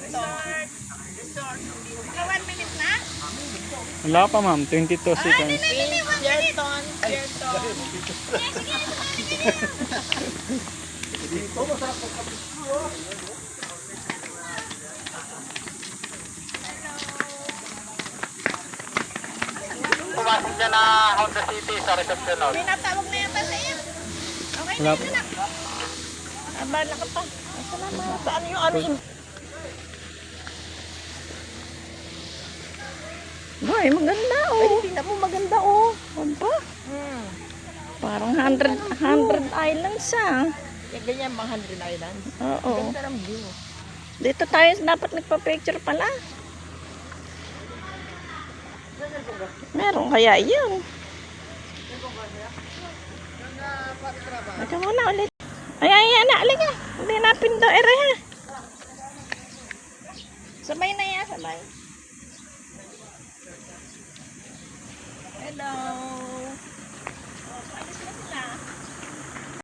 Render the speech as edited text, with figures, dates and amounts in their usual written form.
1 minute na? Wala pa ma'am, 22 seconds. Jerton. Pumasok dyan na Honda City sa reception note. Pinatawag na yata sa iyo. Okay Wala na pa. yun na. Abala ka pa. Salamat. Saan yung ano yung... Ay, maganda oh. Ay, tingnan mo maganda oh. Aba, Hmm. parang 100 islands ah. Yung ganyan mga 100 Islands. Oo. Ganda ng view. Dito tayo dapat nagpa-picture pala. Meron kaya yun. Ika muna ulit. Ay, na, alika. Hindi napin daw, ere ha. Sabay na yan, sabay. Hello.